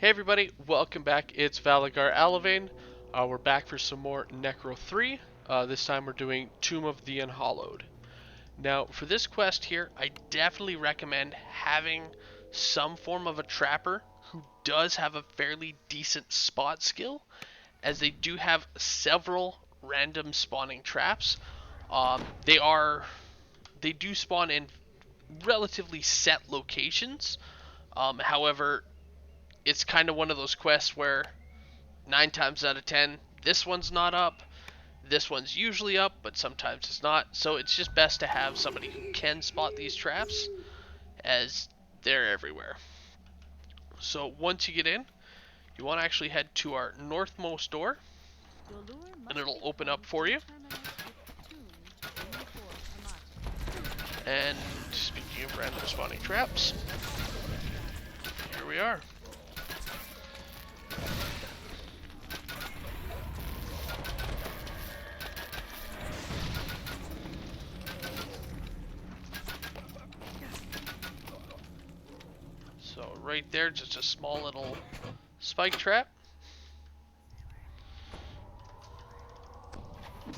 Hey everybody, welcome back. It's Valagar Aloevain. We're back for some more Necro 3. This time we're doing Tomb of the Unhallowed. Now, for this quest here, I definitely recommend having some form of a trapper who does have a fairly decent spot skill, as they do have several random spawning traps. They do spawn in relatively set locations. However, it's kind of one of those quests where 9 times out of 10, this one's not up, this one's usually up, but sometimes it's not. So it's just best to have somebody who can spot these traps, as they're everywhere. So once you get in, you want to actually head to our northmost door, and it'll open up for you. And speaking of random spawning traps, here we are. So right there, just a small little spike trap. And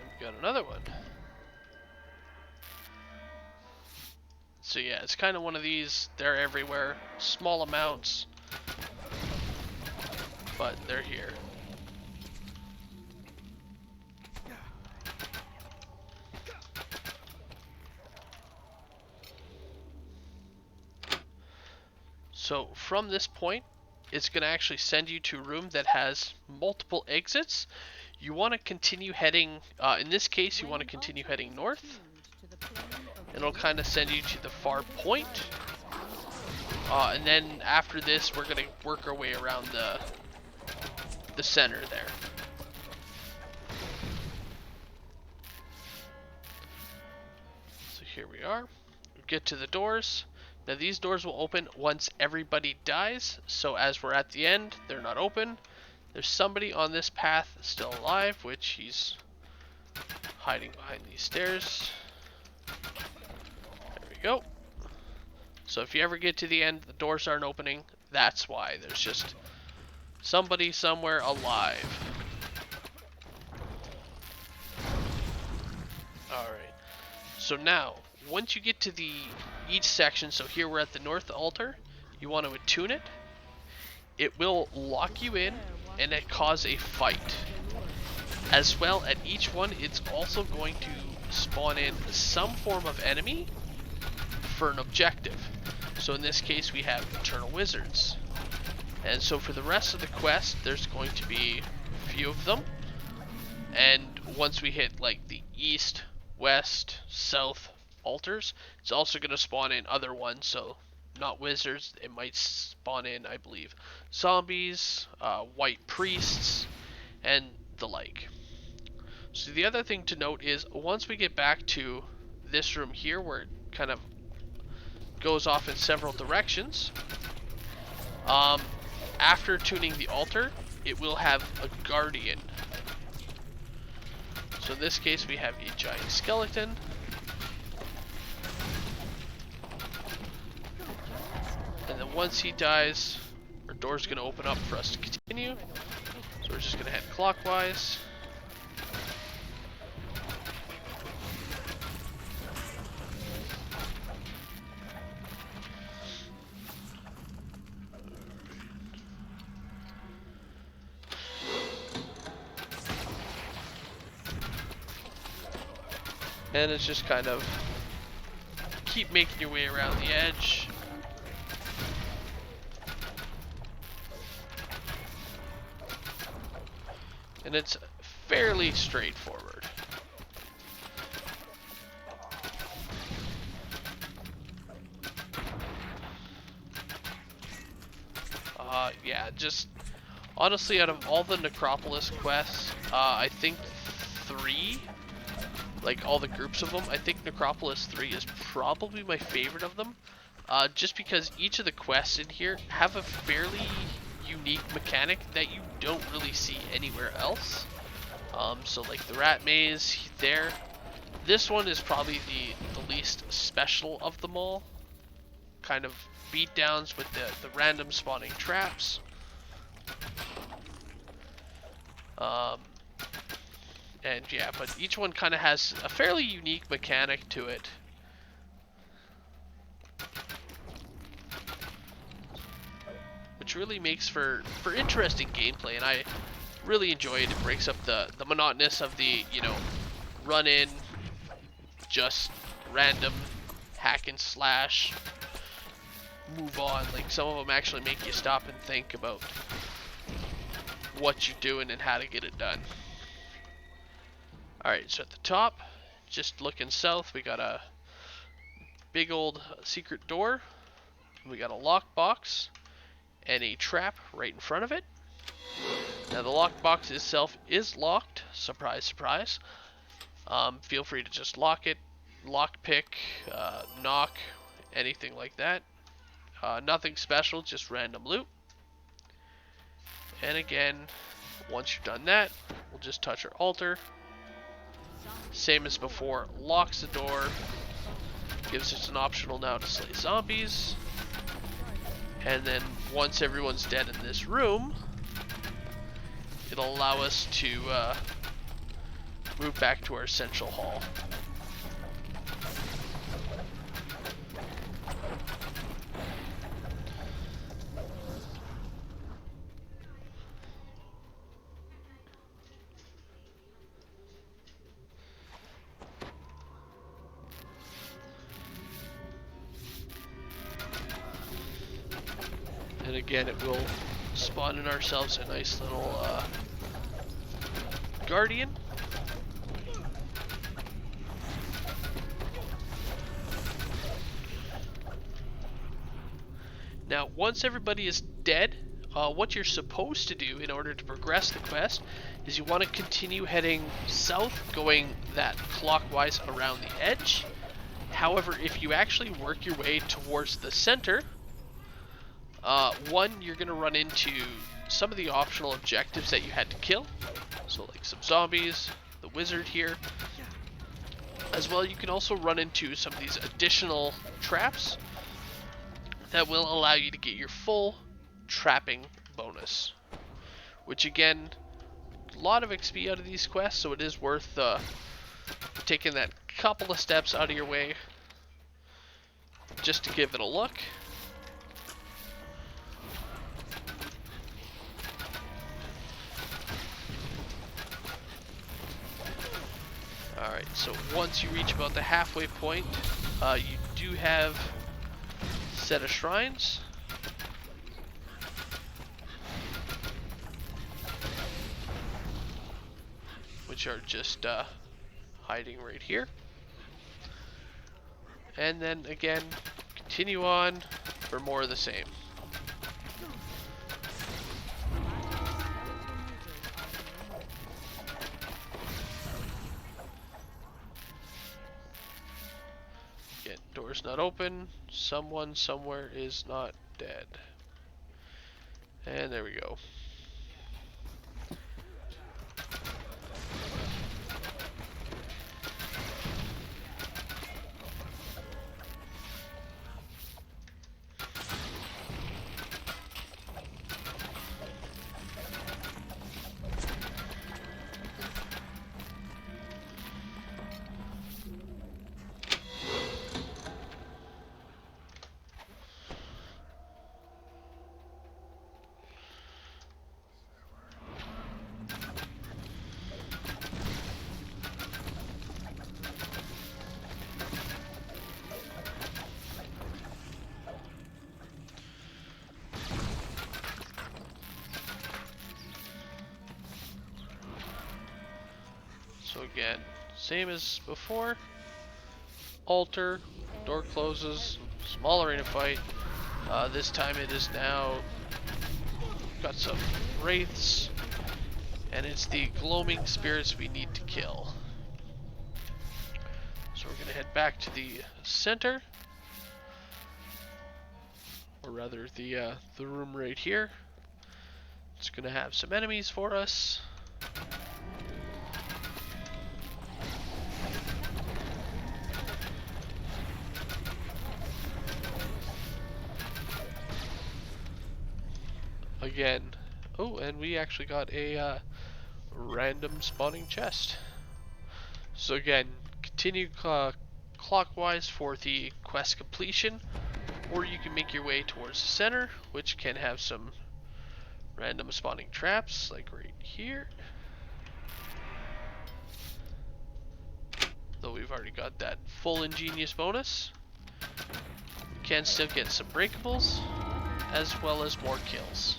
we've got another one. So yeah, it's kind of one of these, they're everywhere, small amounts, but they're here. So from this point, it's going to actually send you to a room that has multiple exits. You want to continue heading, in this case, you want to continue heading north. And it'll kind of send you to the far point. And then after this, we're going to work our way around the center there. So here we are. We get to the doors. Now these doors will open once everybody dies, so as we're at the end, they're not open. There's somebody on this path still alive, which he's hiding behind these stairs. There we go. So if you ever get to the end, the doors aren't opening, that's why. There's just somebody somewhere alive. Alright, so now, once you get to each section, so here we're at the north altar, you want to attune it. It will lock you in and it cause a fight. As well, at each one, it's also going to spawn in some form of enemy for an objective. So in this case, we have Eternal Wizards. And so for the rest of the quest, there's going to be a few of them. And once we hit like the east, west, south altars, it's also going to spawn in other ones, so not wizards, it might spawn in, I believe, zombies, white priests, and the like. So the other thing to note is, once we get back to this room here, where it kind of goes off in several directions, after tuning the altar, it will have a guardian. So in this case, we have a giant skeleton. And then once he dies, our door's going to open up for us to continue. So we're just going to head clockwise. And it's just kind of keep making your way around the edge. And it's fairly straightforward. Yeah, just honestly, out of all the Necropolis quests, I think 3, like all the groups of them, I think Necropolis 3 is probably my favorite of them. Just because each of the quests in here have a fairly unique mechanic that you don't really see anywhere else. So like the rat maze there, This one is probably the least special of them all. Kind of beatdowns with the random spawning traps. And yeah, but each one kind of has a fairly unique mechanic to it. Which really makes for interesting gameplay, and I really enjoy it. It breaks up the monotonous of the, you know, run in, just random hack and slash, move on. Like, some of them actually make you stop and think about what you're doing and how to get it done. Alright, so at the top, just looking south, we got a big old secret door. We got a lockbox and a trap right in front of it. Now the lockbox itself is locked. Surprise, surprise. Feel free to just lock it, lockpick, knock, anything like that. Nothing special, just random loot. And again, once you've done that, we'll just touch our altar. Same as before, locks the door. Gives us an optional now to slay zombies. And then once everyone's dead in this room, it'll allow us to move back to our central hall. And again, it will spawn in ourselves a nice little guardian. Now, once everybody is dead, what you're supposed to do in order to progress the quest is you want to continue heading south, going that clockwise around the edge. However, if you actually work your way towards the center, one, you're going to run into some of the optional objectives that you had to kill. So like some zombies, the wizard here. As well, you can also run into some of these additional traps that will allow you to get your full trapping bonus. Which again, a lot of XP out of these quests, so it is worth taking that couple of steps out of your way just to give it a look. Alright, so once you reach about the halfway point, you do have a set of shrines. Which are just hiding right here. And then again, continue on for more of the same. Again, door's not open. Someone somewhere is not dead. And there we go. So again, same as before. Altar, door closes, small arena fight. This time it is now got some wraiths, and it's the gloaming spirits we need to kill. So we're gonna head back to the center, or rather the room right here. It's gonna have some enemies for us. again. Oh, and we actually got a random spawning chest. So again, continue clockwise for the quest completion, or you can make your way towards the center, which can have some random spawning traps, like right here. Though we've already got that full ingenious bonus, we can still get some breakables, as well as more kills.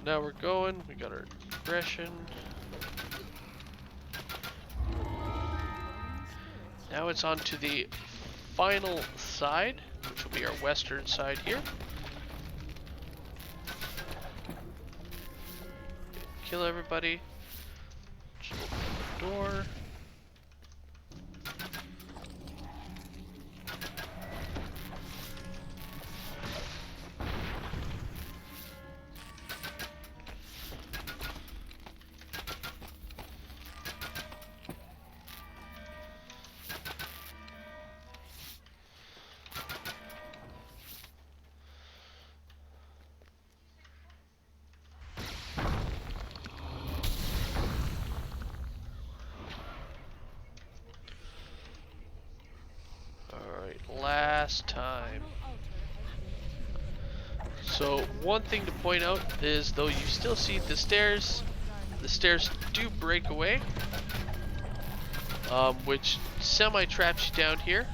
Now we're going, we got our progression. Now it's on to the final side, which will be our western side here. Kill everybody. Just open the door. Last time. So one thing to point out is, though you still see the stairs do break away, which semi-traps you down here.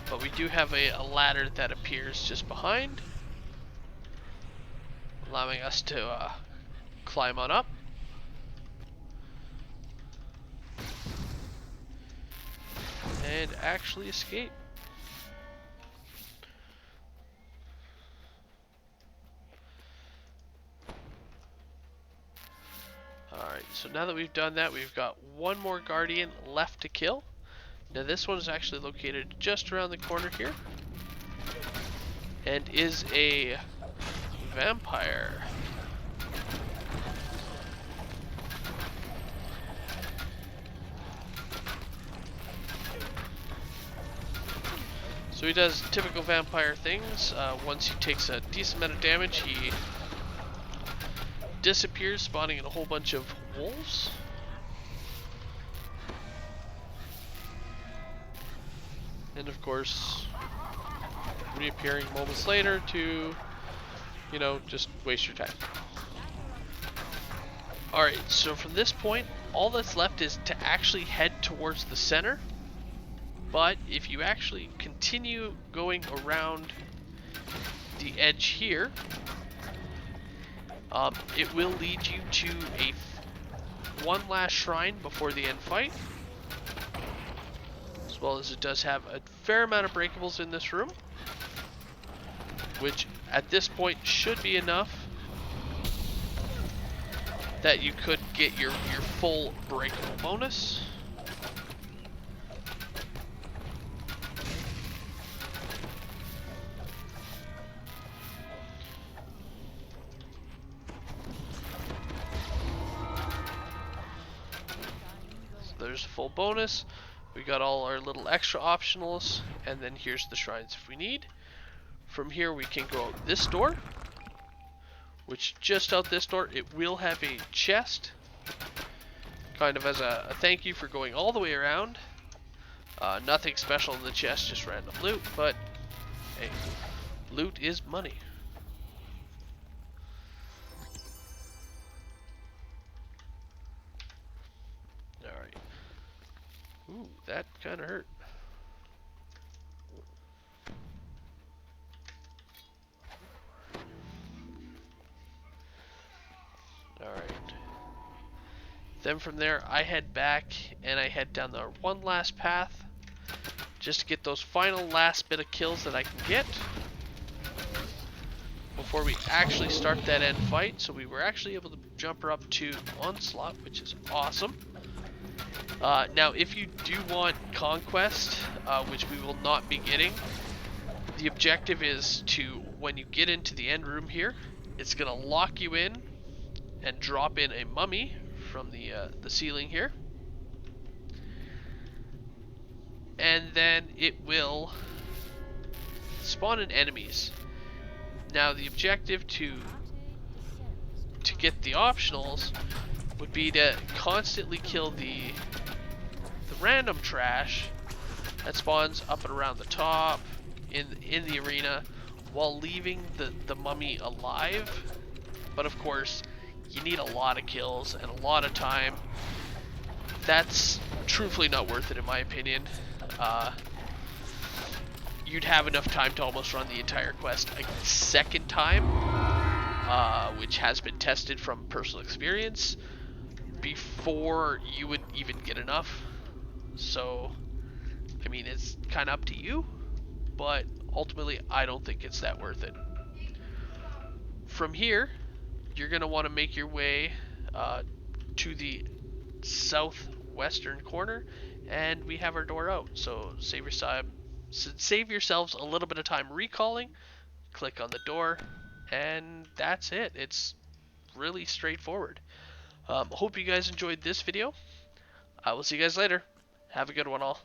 But we do have a ladder that appears just behind, allowing us to climb on up. And actually escape. Alright, so now that we've done that, we've got one more guardian left to kill. Now this one is actually located just around the corner here, and is a vampire. So he does typical vampire things. Once he takes a decent amount of damage, he disappears, spawning in a whole bunch of wolves. And of course, reappearing moments later to, you know, just waste your time. Alright, so from this point, all that's left is to actually head towards the center. But if you actually continue going around the edge here, it will lead you to one last shrine before the end fight. As well as it does have a fair amount of breakables in this room, which at this point should be enough that you could get your full breakable bonus. So there's a full bonus. We got all our little extra optionals, and then here's the shrines if we need. From here we can go out this door, which just out this door, it will have a chest, kind of as a thank you for going all the way around. Nothing special in the chest, just random loot, but hey, loot is money. that kind of hurt. Alright. Then from there, I head back and I head down the one last path just to get those final last bit of kills that I can get before we actually start that end fight. So we were actually able to jump her up to Onslaught, which is awesome. Now, if you do want Conquest, which we will not be getting, the objective is to, when you get into the end room here, it's going to lock you in and drop in a mummy from the ceiling here. And then it will spawn in enemies. Now, the objective to get the optionals would be to constantly kill the random trash that spawns up and around the top in the arena while leaving the mummy alive. But of course, you need a lot of kills and a lot of time. That's truthfully not worth it in my opinion. You'd have enough time to almost run the entire quest a second time, which has been tested from personal experience, before you would even get enough. So, I mean, it's kind of up to you, but ultimately I don't think it's that worth it. From here, you're going to want to make your way to the southwestern corner, and we have our door out. So save yourselves a little bit of time recalling, click on the door, and that's it. It's really straightforward. Hope you guys enjoyed this video. I will see you guys later. Have a good one all.